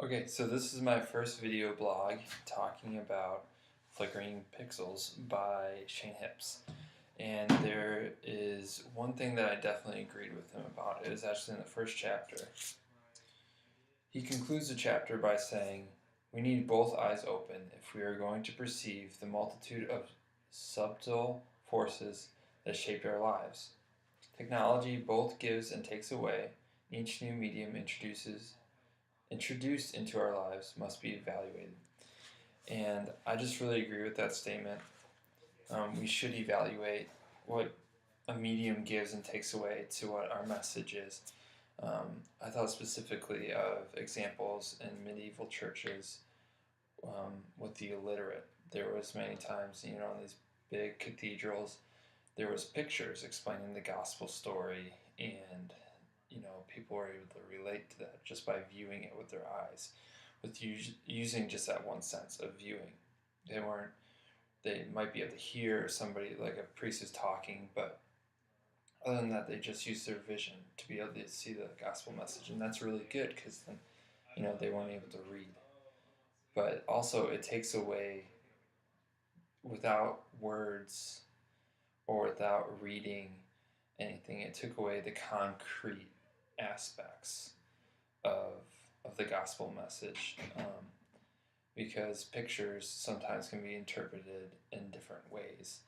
Okay, so this is my first video blog talking about Flickering Pixels by Shane Hips. And there is one thing that I definitely agreed with him about. It was actually in the first chapter. He concludes the chapter by saying, "We need both eyes open if we are going to perceive the multitude of subtle forces that shaped our lives. Technology both gives and takes away. Each new medium introduced into our lives must be evaluated." And I just really agree with that statement. We should evaluate what a medium gives and takes away to what our message is. I thought specifically of examples in medieval churches with the illiterate. There was many times, in these big cathedrals, there was pictures explaining the gospel story, and people were able to relate to that just by viewing it with their eyes, with using just that one sense of viewing. They might be able to hear somebody, like a priest is talking, but other than that, they just use their vision to be able to see the gospel message, and that's really good because then, they weren't able to read. But also, it takes away, without words or without reading anything, it took away the concrete aspects of the gospel message, because pictures sometimes can be interpreted in different ways.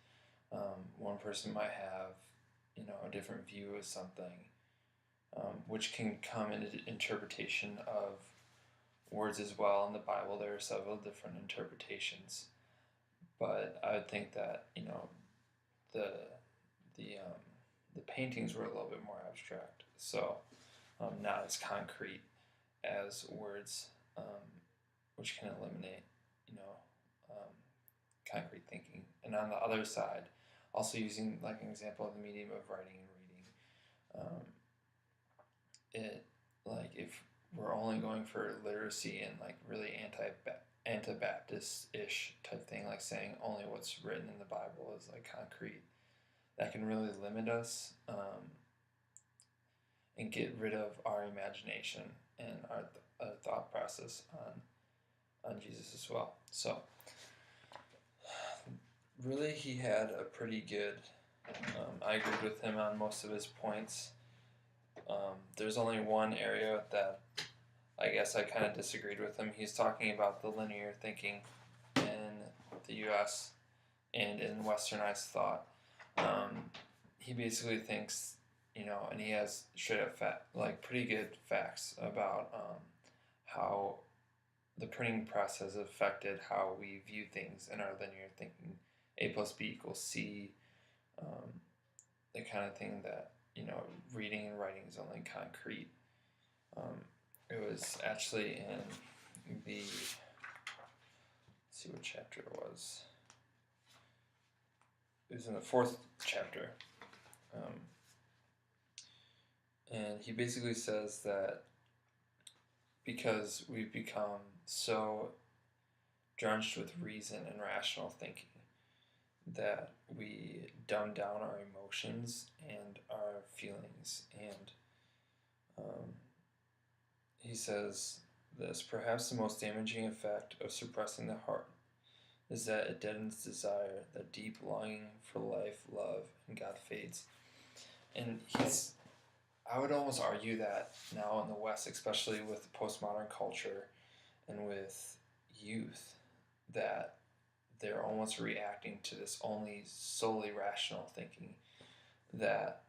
One person might have a different view of something, which can come into interpretation of words as well. In the Bible, there are several different interpretations, but I would think that the the paintings were a little bit more abstract, so not as concrete as words, which can eliminate concrete thinking. And on the other side, also using like an example of the medium of writing and reading, it, like, if we're only going for literacy and like really Anabaptist-ish type thing, like saying only what's written in the Bible is like concrete, that can really limit us, and get rid of our imagination and our thought process on Jesus as well. So really, he had a pretty good, I agreed with him on most of his points. There's only one area that I guess I kind of disagreed with him. He's talking about the linear thinking in the U.S. and in westernized thought. He basically thinks, and he has straight up pretty good facts about how the printing press has affected how we view things in our linear thinking. A plus B equals C, the kind of thing that, reading and writing is only concrete. It was actually in let's see what chapter it was. It was in the 4th chapter. And he basically says that because we've become so drenched with reason and rational thinking that we dumb down our emotions and our feelings. And he says this: perhaps the most damaging effect of suppressing the heart is that it deadens desire, that deep longing for life, love, and God fades. And I would almost argue that now in the West, especially with postmodern culture and with youth, that they're almost reacting to this only solely rational thinking, that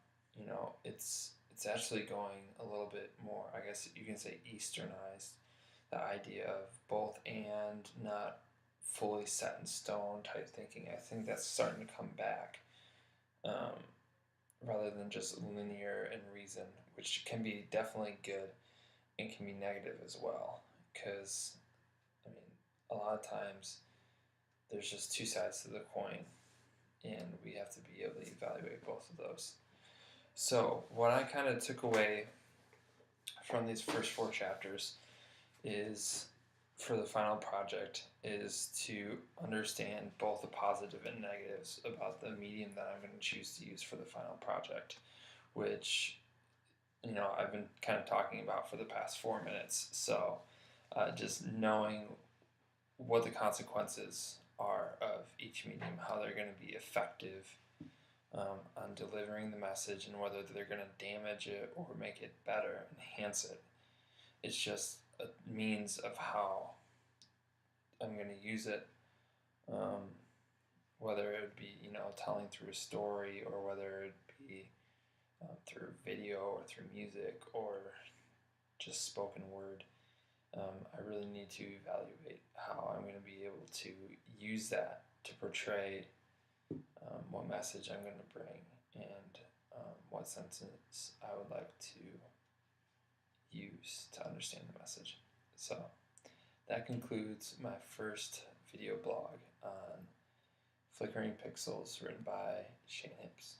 it's actually going a little bit more, I guess you can say, easternized, the idea of both and, not fully set in stone type thinking. I think that's starting to come back, rather than just linear and reason, which can be definitely good and can be negative as well, because a lot of times there's just two sides to the coin, and we have to be able to evaluate both of those. So what I kind of took away from these first 4 chapters is, for the final project, is to understand both the positive and negatives about the medium that I'm going to choose to use for the final project, which I've been kind of talking about for the past 4 minutes. So just knowing what the consequences are of each medium, how they're going to be effective on delivering the message, and whether they're going to damage it or make it better, enhance it. It's just a means of how I'm going to use it, whether it would be telling through a story, or whether it be through video or through music or just spoken word. I really need to evaluate how I'm going to be able to use that to portray what message I'm going to bring, and what sentence I would like to use to understand the message. So that concludes my first video blog on flickering pixels, written by Shane Hibbs.